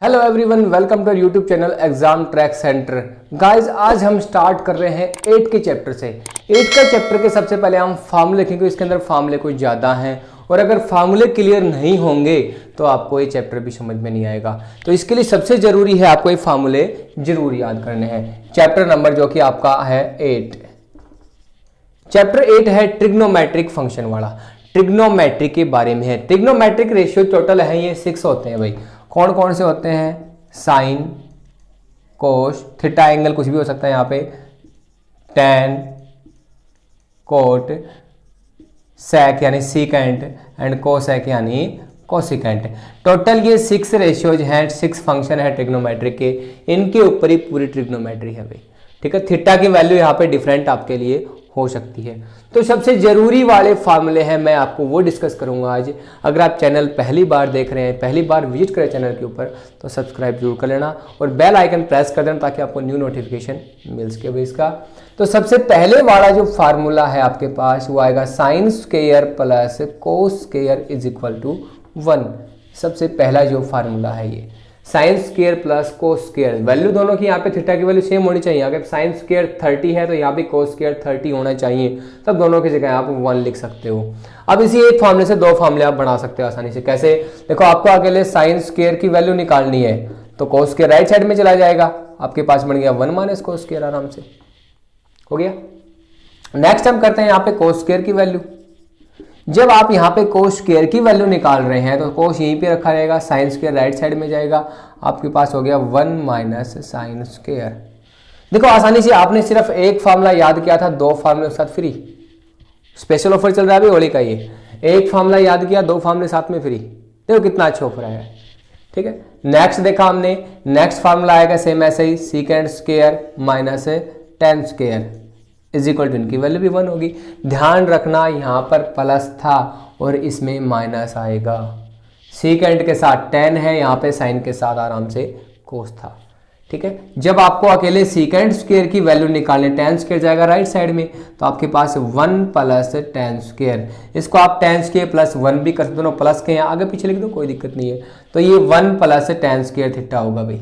Hello everyone, welcome to YouTube channel exam track centre. Guys, आज हम start कर रहे हैं 8 के चैप्टर से। 8 का चैप्टर के सबसे पहले हम फार्मूले लिखेंगे। इसके अंदर फार्मूले कुछ ज़्यादा हैं और अगर फार्मूले क्लियर नहीं होंगे तो आपको ये चैप्टर भी समझ में नहीं आएगा। तो इसके लिए सबसे ज़रूरी है आपको ये फार्मूले जरूर याद करने हैं। चैप्टर नंबर जो कि आपका है 8। चैप्टर 8 है ट्रिग्नोमेट्रिक फंक्शन वाला। ट्रिग्नोमेट्रिक के बारे में है। ट्रिग्नोमेट्रिक रेशियो टोटल है ये 6 होते हैं भाई। कौन कौन से होते हैं? साइन, कोस, थीटा एंगल कुछ भी हो सकता है यहाँ पे, टैन, कोट, सेक यानी सीकेंट एंड कोसेक यानी कोसिकेंट। टोटल ये 6 रेशियोज हैं, 6 फंक्शन है ट्रिग्नोमेट्रिक के। इनके ऊपर ही पूरी ट्रिग्नोमेट्री है भाई। ठीक है, थीटा की वैल्यू यहाँ पे डिफरेंट आपके लिए हो सकती है। तो सबसे जरूरी वाले फार्मूले हैं, मैं आपको वो डिस्कस करूंगा आज। अगर आप चैनल पहली बार देख रहे हैं, पहली बार विजिट करें चैनल के ऊपर, तो सब्सक्राइब जरूर कर लेना और बेल आइकन प्रेस कर देना ताकि आपको न्यू नोटिफिकेशन मिल सके भाई इसका। तो सबसे पहले वाला जो फार्मूला है आपके पास वो आएगा sine square plus cos square is equal to 1। सबसे पहला जो फार्मूला है ये sine square plus cos square. Value दोनों की यहाँ पे थीटा की वैल्यू सेम होनी चाहिए। अगर साइन स्क्वायर 30 है तो यहाँ पे कोस स्क्वायर 30 होना चाहिए, तब दोनों की जगह आप 1 लिख सकते हो। अब इसी एक फार्मूले से 2 फार्मूले आप बना सकते हो आसानी से। कैसे? देखो, आपको अकेले साइन स्क्वायर की वैल्यू निकालनी है तो कोस स्क्वायर राइट साइड में चला जाएगा, आपके पास बन गया 1 माइनस कोस स्क्वायर, आराम से हो गया। नेक्स्ट हम करते हैं यहाँ पे कोस स्क्वायर की वैल्यू। जब आप यहाँ पे कोस स्क्वायर की वैल्यू निकाल रहे हैं तो कोस यहीं पे रखा रहेगा, साइन स्क्वायर राइट साइड में जाएगा, आपके पास हो गया 1 माइनस साइन स्क्वायर। देखो, आसानी से आपने सिर्फ एक फार्मूला याद किया था, 2 फार्मूले के साथ फ्री। स्पेशल ऑफर चल रहा है अभी होली का ये। एक फार्मूला याद किया, 2 फार्मूले साथ में फ्री। देखो कितना अच्छा ऑफर है। ठीक है, नेक्स्ट देखा हमने, नेक्स्ट फार्मूला आएगा सेम ऐसे ही, secant square minus tan square is equal to, इनकी वैल्यू भी 1 होगी। ध्यान रखना यहाँ पर प्लस था और इसमें माइनस आएगा। सीकेंट के साथ टेन है, यहाँ पे साइन के साथ आराम से कोस था। ठीक है, जब आपको अकेले सीकेंट स्क्वायर की वैल्यू निकालने, टेन स्क्वायर जाएगा राइट साइड में, तो आपके पास 1 प्लस टेन स्क्वायर। इसको आप टेन स्क्वायर प्लस 1 भी कर सकते, दोनों प्लस के हैं, आगे पीछे लिख दो कोई दिक्कत नहीं है। तो ये 1 प्लस टेन स्क्वायर थीटा होगा भाई।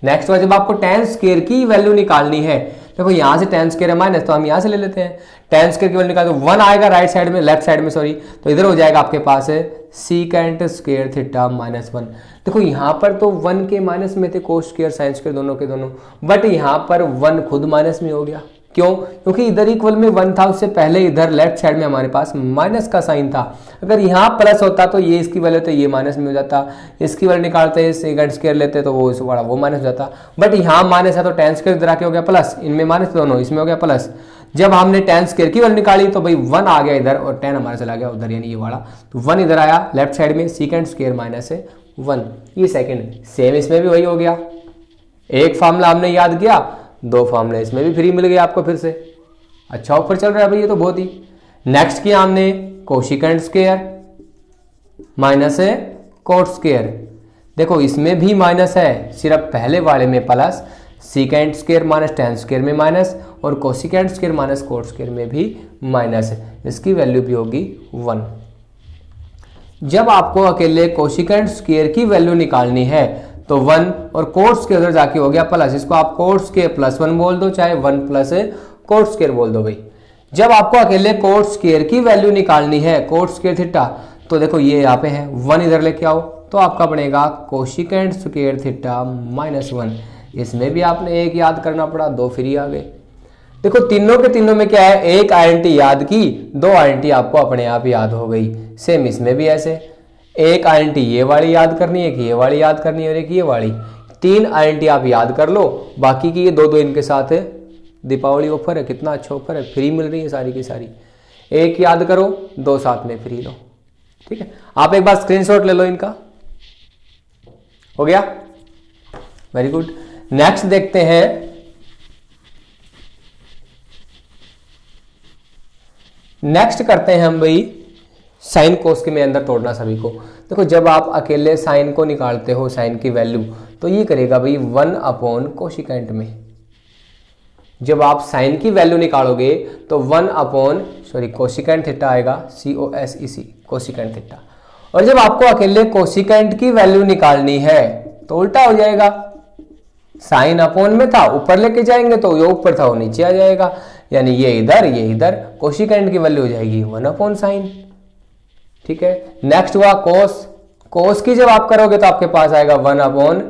नेक्स्ट बार जब आपको टेन स्क्वायर की वैल्यू निकालनी है, देखो यहाँ से टेन स्क्वायर है माइनस, तो हम यहाँ से ले लेते हैं। टेन स्क्वायर की वैल्यू निकाल, तो 1 आएगा राइट साइड में, लेफ्ट साइड में सॉरी, तो इधर हो जाएगा आपके पास है सीकेंट स्क्वायर थीटा माइनस 1। देखो यहाँ पर तो 1 के माइनस में थे कोस स्क्वायर साइन स्क्वायर दोनों के दोनों, बट यहाँ पर 1 खुद माइनस में हो गया। क्यों? क्योंकि इधर इक्वल में 1 था, उससे पहले इधर लेफ्ट साइड में हमारे पास माइनस का साइन था। अगर यहाँ प्लस होता तो ये इसकी वैल्यू तो ये माइनस में हो जाता, इसकी वैल्यू निकालते हैं सेकंड स्क्वायर लेते तो वो इस वाला वो माइनस हो जाता। बट यहाँ माइनस है तो टेन स्क्वायर इधर आके हो गया प्लस, इनमें माइनस दोनों, इसमें हो गया प्लस। जब हमने टेन स्क्वायर की वैल्यू निकाली तो भाई 1 आ गया इधर और 10 हमारा चला गया उधर, यानी ये वाला, तो 1 इधर आया लेफ्ट साइड में, सेकंड स्क्वायर माइनस 1, ये सेकंड। सेम इसमें भी वही हो गया। एक फार्मूला हमने याद किया, 2 फार्मूले इसमें भी फ्री मिल गए आपको फिर से। अच्छा ऑफर चल रहा है भाई ये तो बहुत ही। नेक्स्ट किया हमने cosecant square minus cot square. देखो इसमें भी माइनस है, सिर्फ पहले वाले में plus, secant square minus tan square में माइनस, और cosecant square minus cot square में भी माइनस है। इसकी वैल्यू भी होगी 1। जब आपको अकेले कोसिकेंट स्क्वायर की वैल्यू निकालनी है तो 1 और कोट स्क्वायर उधर जाके हो गया प्लस, इसको आप कोट स्क्वायर प्लस 1 बोल दो, चाहे 1 प्लस कोट स्क्वायर बोल दो भाई। जब आपको अकेले कोट स्क्वायर की वैल्यू निकालनी है, कोट स्क्वायर थीटा, तो देखो ये यहाँ पे है 1 इधर लेके आओ, तो आपका बनेगा कोसिकेंट स्क्वायर थीटा माइनस 1। इसमें भी आपने एक याद करना पड़ा, 2 फ्री आ गए। देखो तीनों के तीनों में क्या है, एक आइडेंटिटी याद की, 2 आइडेंटिटी आपको अपने आप याद हो गई। सेम इसमें भी ऐसे, एक आइडेंटिटी ये वाली याद करनी है, एक ये वाली याद करनी है और एक ये वाली। 3 आइडेंटिटी आप याद कर लो, बाकी की ये 2 इनके साथ है। दीपावली ऑफर है, कितना अच्छा ऑफर है, फ्री मिल रही है सारी की सारी। एक याद करो, 2 साथ में फ्री लो। ठीक है, आप एक बार स्क्रीनशॉट ले लो इनका, हो गया, वेरी गुड। नेक्स्ट देखते हैं, नेक्स्ट करते हैं हम भाई साइन कोस के में अंदर तोड़ना सभी को। देखो जब आप अकेले साइन को निकालते हो, साइन की वैल्यू, तो ये करेगा भाई 1 अपॉन कोसिकेंट में। जब आप साइन की वैल्यू निकालोगे तो 1 अपॉन कोसिकेंट थीटा आएगा, COSEC कोसिकेंट थीटा। और जब आपको अकेले कोसिकेंट की वैल्यू निकालनी है तो उल्टा हो जाएगा, साइन अपॉन में था ऊपर लेके जाएंगे तो ये ऊपर था वो नीचे आ जाएगा, यानी ये इधर, कोशिकेंट की वैल्यू हो जाएगी 1 अपॉन साइन। ठीक है, नेक्स्ट हुआ कोस। कोस की जब आप करोगे तो आपके पास आएगा 1 अपॉन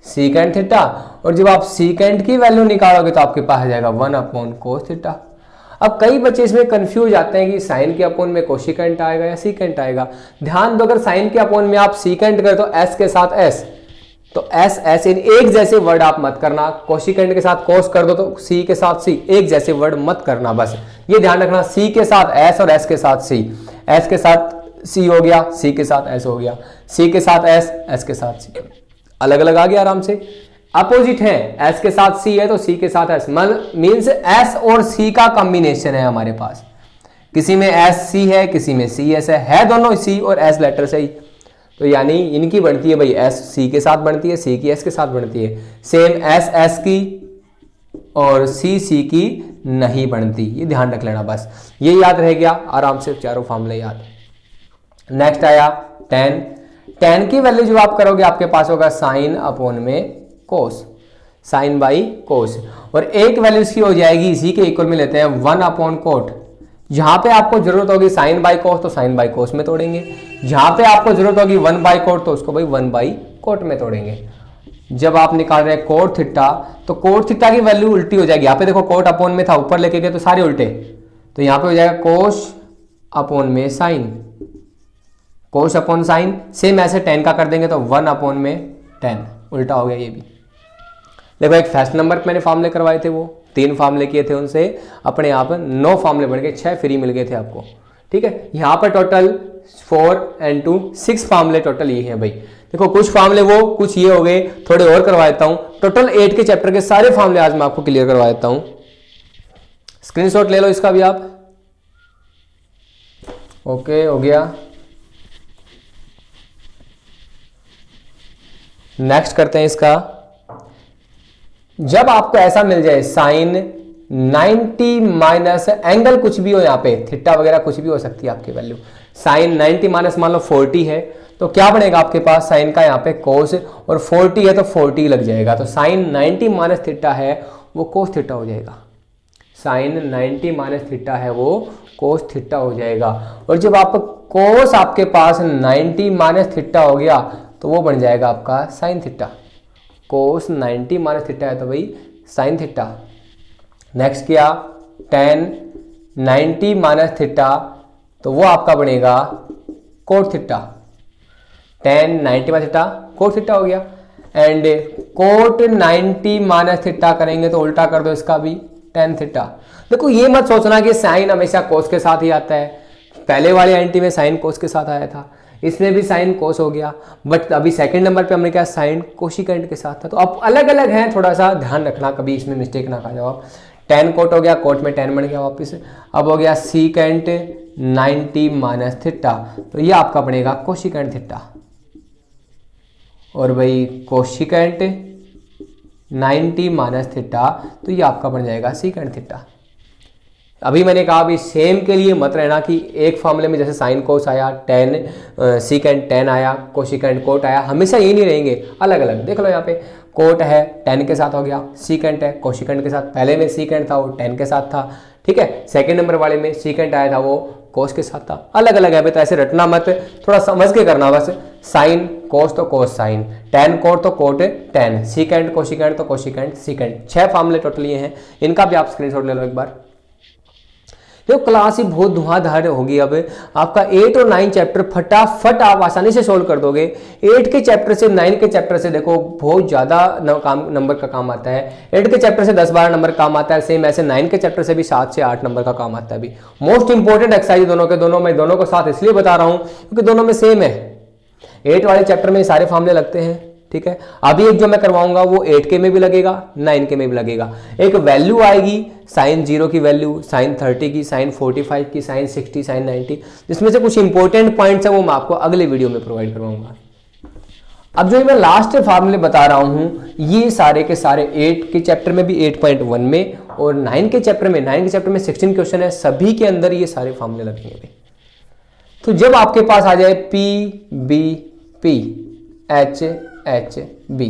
सीकेंट थीटा, और जब आप सीकेंट की वैल्यू निकालोगे तो आपके पास आ जाएगा 1 अपॉन कोस थीटा। अब कई बच्चे इसमें कंफ्यूज आते हैं कि साइन के अपोन में कोशिकेंट आएगा या सीकेंट आएगा। ध्यान दो, अगर साइन के अपोन में आप सीकेंट करें तो एस के साथ एस, तो एस एस इन एक जैसे वर्ड आप मत करना। कोशिकेंट के साथ कोस कर दो तो सी के साथ सी, एक जैसे वर्ड मत करना, बस ये ध्यान रखना। सी के साथ एस और एस के साथ सी, एस के साथ सी हो गया, सी के साथ एस हो गया, सी के साथ एस, एस के साथ सी, अलग अलग आ गया आराम से। अपोजिट है, एस के साथ सी है तो सी के साथ एस, मीन्स एस और सी का कॉम्बिनेशन है हमारे पास। किसी में एस सी है, किसी में सी एस है दोनों सी और एस लेटर से ही, तो यानी इनकी बनती है भाई एस सी के साथ बनती है, सी की एस के साथ बनती है। सेम एस एस की और सी सी की नहीं बनती, ये ध्यान रख लेना बस, ये याद रह गया आराम से, चारों फॉर्मूले याद। नेक्स्ट आया टेन। टेन की वैल्यू जो आप करोगे आपके पास होगा साइन अपॉन में कोस, साइन बाई कोस, और एक वैल्यू इसकी हो जाएगी, इसी के इक्वल में लेते हैं 1 अपॉन कोट। जहां पे आपको जरूरत होगी साइन बाई कोस तो साइन बाई कोस में तोड़ेंगे, जहां पे आपको जरूरत होगी 1 बाई कोट तो उसको भाई 1 बाई कोट में तोड़ेंगे। जब आप निकाल रहे हैं कोट थीटा तो कोट थीटा की वैल्यू उल्टी हो जाएगी। यहाँ पे देखो कोट अपॉन में था, ऊपर लेके गए तो सारे उल्टे, तो यहाँ पे हो जाएगा कोस अपॉन में sine, cos upon sine. Same ऐसे 10 का कर देंगे तो 1 अपॉन में 10, उल्टा हो गया ये भी। देखो एक फर्स्ट नंबर पे मैंने फार्मूले करवाए थे, वो 3 फार्मूले किए थे, उनसे अपने यहाँ पर 9 फार्मूले बन गए, 6 फ्री मिल गए थे आपको। ठीक है, यहाँ पर टोटल 4 and 2 6 फार्मूले टोटल ये हैं भाई। देखो कुछ फार्मूले वो, कुछ ये हो गए, थोड़े और करवा देता हूँ। टोटल 8 के चैप्टर के सारे फार्मूले आज मैं आपको क्लियर करवा देता हूँ। स्क्रीनशॉट ले लो इसका भी आप। ओके, हो गया। नेक्स्ट करते हैं इसका। जब आपको ऐसा मिल जाए साइन 90 माइनस एंगल कुछ भी हो, यहाँ पे थीटा वगैरह कुछ भी हो सकती है आपकी वैल्यू, साइन 90 माइनस मान लो 40 है तो क्या बनेगा आपके पास, साइन का यहाँ पे कोस, और 40 है तो 40 लग जाएगा, तो साइन 90 माइनस थीटा है वो कोस थीटा हो जाएगा। साइन 90 माइनस थीटा है वो कोस थीटा हो जाएगा। और जब आप कोस आपके पास 90 माइनस थीटा हो गया तो वो बन जाएगा आपका साइन थीटा। कोस 90 माइनस थीटा है तो भाई साइन थीटा। नेक्स्ट किया tan 90 माइनस थीटा तो वो आपका बनेगा cot theta. tan 90 minus theta cot theta हो गया। एंड कोट 90 माइनस थीटा करेंगे तो उल्टा कर दो इसका भी tan थीटा। देखो ये मत सोचना कि साइन हमेशा कोस के साथ ही आता है, पहले वाले एंटी में साइन कोस के साथ आया था, इसमें भी साइन कोस हो गया, बट अभी सेकंड नंबर पे हमने क्या साइन कोशिकेंट के साथ था। तो अब अलग अलग हैं, थोड़ा सा ध्यान रखना, कभी इसमें मिस्टेक ना खा जाओ आप। tan कोट हो गया, कोट में tan बन गया वापस। अब हो गया सीकेंट 90 माइनस थीटा तो ये आपका बनेगा कोशिकेंट थीटा। और भाई कोशिकेंट 90 माइनस थीटा तो ये आपका बन जाएगा सीकेंट थीटा। अभी मैंने कहा अभी सेम के लिए मत रहना कि एक फॉर्मूले में जैसे साइन कोस आया, tan सीकेंट tan आया, कोशिकेंट कोट आया, हमेशा ये नहीं रहेंगे, अलग अलग। देख लो यहाँ पे कोट है tan के साथ हो गया, सीकेंट है कोशिकेंट के साथ, पहले में सीकेंट था वो tan के साथ था, ठीक है। सेकंड नंबर वाले में सीकेंट आया था वो कोस के साथ था, अलग अलग है। तो ऐसे रटना मत, थोड़ा समझ के करना बस। साइन कोस तो कोस साइन, tan कोट तो कोट tan, सीकेंट कोशिकेंट तो कोशिकेंट सीकेंट। 6 फार्मूले टोटल ये हैं, इनका भी आप स्क्रीनशॉट ले लो एक बार। तो क्लास ही बहुत धुआंधार होगी। अब आपका 8 और 9 चैप्टर फटाफट आप आसानी से सोल्व कर दोगे। 8 के चैप्टर से 9 के चैप्टर से देखो बहुत ज़्यादा नंबर का काम आता है। 8 के चैप्टर से 10-12 नंबर काम आता है, सेम ऐसे 9 के चैप्टर से भी 7 से 8 नंबर का काम आता है। अभी मोस्ट इंपॉर्टेंट एक्सरसाइज दोनों के दोनों, मैं दोनों को साथ इसलिए बता रहा हूँ क्योंकि दोनों में सेम है। 8 वाले चैप्टर में सारे फार्मूले लगते हैं, ठीक है। अभी एक जो मैं करवाऊंगा वो 8 के में भी लगेगा, 9 के में भी लगेगा। एक वैल्यू आएगी साइन 0 की वैल्यू, साइन 30 की, साइन 45 की, साइन 60, साइन 90, जिसमें से कुछ इंपॉर्टेंट पॉइंट्स है वो मैं आपको अगले वीडियो में प्रोवाइड करवाऊंगा। अब जो मैं लास्ट फार्मूले बता रहा हूं ये सारे के सारे 8 के चैप्टर में भी 8.1 में और 9 के चैप्टर में 16 क्वेश्चन है, सभी के अंदर ये सारे फार्मूले लगेंगे। तो जब आपके पास आ जाए P B P H H B.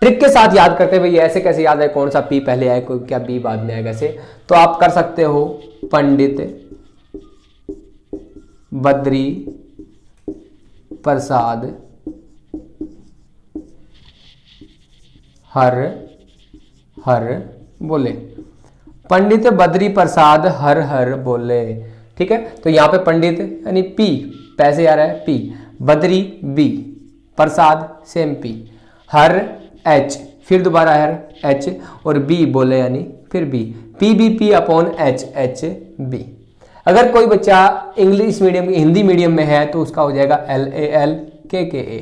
Trick के साथ याद करते हैं भाई, ऐसे कैसे याद है कौन सा पी पहले आए कोई क्या बी बाद में आए कैसे, तो आप कर सकते हो पंडित बद्री प्रसाद हर हर बोले, पंडित बद्री प्रसाद हर हर बोले। ठीक है, तो यहां पे पंडित यानी पी पैसे आ रहा है P, Badri B, Prasad same P, हर एच फिर दोबारा हर एच और बी बोले यानी फिर B, P B P upon H H B. अगर कोई बच्चा इंग्लिश मीडियम हिंदी मीडियम में है तो उसका हो जाएगा एल ए एल के ए,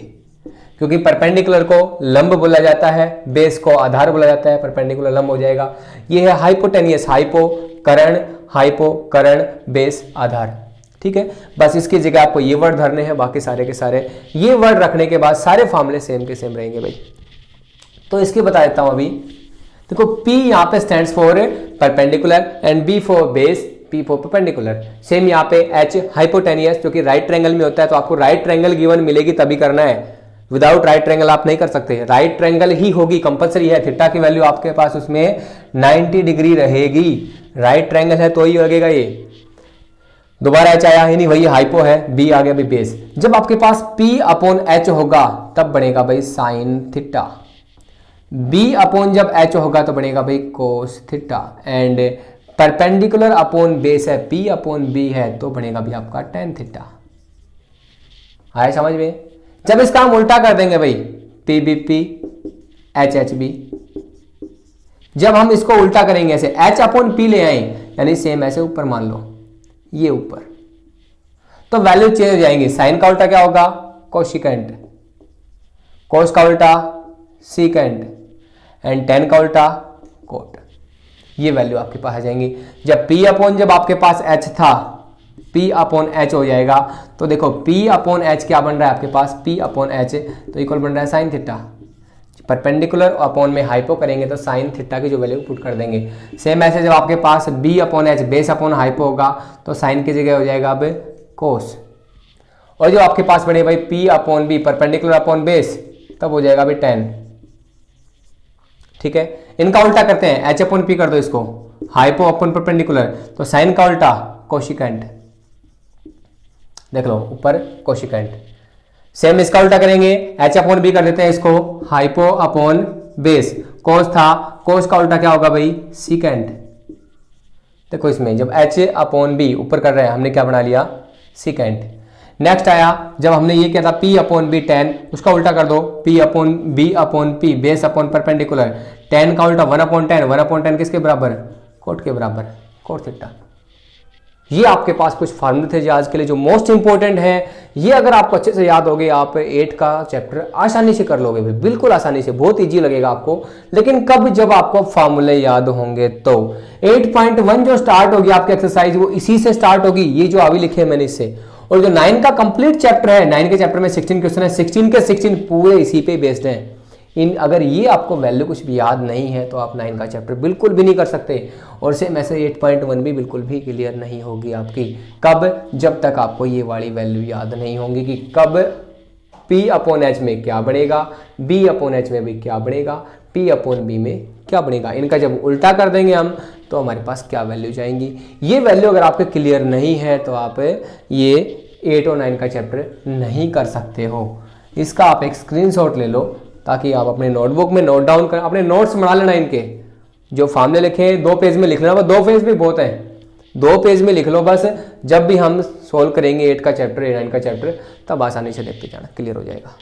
क्योंकि परपेंडिकुलर को लंब बोला जाता है, बेस को आधार बोला जाता है, परपेंडिकुलर लंब हो जाएगा। ये है हाइपोटेनियस, हाइपो करण बेस आधार। ठीक है, बस इसकी जगह आपको ये वर्ड धरने हैं, बाकी सारे के सारे ये वर्ड रखने के बाद सारे फॉर्मूले सेम के सेम रहेंगे भाई। तो इसके बता देता हूं अभी, देखो P यहाँ पे stands for perpendicular and B for base, P for perpendicular. Same यहाँ पे H हाइपोटेनियस जो कि राइट ट्रायंगल में होता है, तो आपको राइट ट्रायंगल गिवन मिलेगी तभी करना है, विदाउट राइट ट्रायंगल आप नहीं कर सकते, राइट ट्रायंगल ही होगी, कंपलसरी है। थीटा की वैल्यू आपके पास उसमें 90 डिग्री रहेगी, राइट ट्रायंगल है तो ही लगेगा ये। दोबारा एच आया ही नहीं, वही हाइपो है, बी आ गया भाई बेस। जब आपके पास P अपॉन एच होगा तब बनेगा भाई साइन थीटा, बी अपॉन जब एच होगा तो बनेगा भाई cos theta, and perpendicular upon base है P अपॉन बी है तो बनेगा भी आपका टेन थीटा। आया समझ में? जब इसका हम उल्टा कर देंगे भाई P B P H H B, जब हम इसको उल्टा करेंगे ऐसे एच अपॉन पी ले आए यानी सेम ऐसे ऊपर मान लो ये ऊपर, तो वैल्यू चेंज हो जाएंगी। साइन का उल्टा क्या होगा कोशिकेंट, कोस का उल्टा सीकेंट एंड टेन का उल्टा कोट। ये वैल्यू आपके पास आ जाएंगी। जब P अपॉन जब आपके पास H था P अपॉन H हो जाएगा, तो देखो P अपॉन H क्या बन रहा है आपके पास, P अपॉन H तो इक्वल बन रहा है साइन थीटा, परपेंडिकुलर अपॉन में हाइपो करेंगे तो साइन थीटा की जो वैल्यू पुट कर देंगे। सेम ऐसे जब आपके पास B upon H base upon hypo होगा तो साइन की जगह हो जाएगा अब कोस, और जो आपके पास बने भाई P upon B perpendicular upon base तब हो जाएगा भाई टेन। ठीक है, इनका उल्टा करते हैं, एच अपॉन पी कर दो इसको, हाइपो अपॉन परपेंडिकुलर तो साइन का उल्टा कोशिकेंट, देख लो ऊपर कोशिकेंट। सेम इसका उल्टा करेंगे, एच अपॉन बी कर देते हैं इसको, हाइपो अपॉन बेस, कोस था, कोस का उल्टा क्या होगा भाई सीकेंट। देखो इसमें जब एच अपॉन बी ऊपर कर रहे हैं हमने क्या बना लिया सीकेंट। नेक्स्ट आया जब हमने ये किया था P अपॉन बी टेन, उसका उल्टा कर दो P upon B upon P base upon perpendicular, ten का उल्टा 1 अपॉन 10, 1 अपॉन 10 किसके बराबर कोट के बराबर, कोट थीटा। ये आपके पास कुछ फॉर्मूले थे जो आज के लिए जो मोस्ट इंपॉर्टेंट है। ये अगर आपको अच्छे से याद हो गए आप 8 का चैप्टर आसानी से कर लोगे भाई, बिल्कुल आसानी से, बहुत इजी लगेगा आपको। लेकिन कब, जब आपको फॉर्मूले याद होंगे तो। 8.1 जो स्टार्ट होगी आपकी एक्सरसाइज वो इसी से स्टार्ट होगी, ये जो अभी लिखे मैंने इससे। और जो 9 का कंप्लीट चैप्टर है, 9 के चैप्टर में 16 क्वेश्चन है, 16 के 16 पूरे इसी पे बेस्ड हैं। अगर ये आपको वैल्यू कुछ भी याद नहीं है तो आप 9 का चैप्टर बिल्कुल भी नहीं कर सकते। और सेम ऐसे 8.1 भी बिल्कुल भी क्लियर नहीं होगी आपकी। कब? जब तक आपको ये वाली वैल्यू याद नहीं होंगी कि कब P अपॉन एच में क्या बनेगा, B अपॉन एच में भी क्या बनेगा, P अपॉन बी में क्या बनेगा। इनका जब उल्टा कर देंगे हम तो हमारे पास क्या वैल्यू जाएंगी। ये वैल्यू अगर आपके क्लियर नहीं है तो आप ये 8 और 9 का चैप्टर नहीं कर सकते हो। इसका आप एक स्क्रीनशॉट ले लो ताकि आप अपने नोटबुक में नोट डाउन कर, अपने नोट्स बना लेना। इनके जो फॉर्मूले लिखे 2 पेज में लिख लेना, 2 पेज भी बहुत है, 2 पेज में लिख लो बस। जब भी हम सोल्व करेंगे 8 का चैप्टर, 9 का चैप्टर, तब आसानी से देखते जाना, क्लियर हो जाएगा।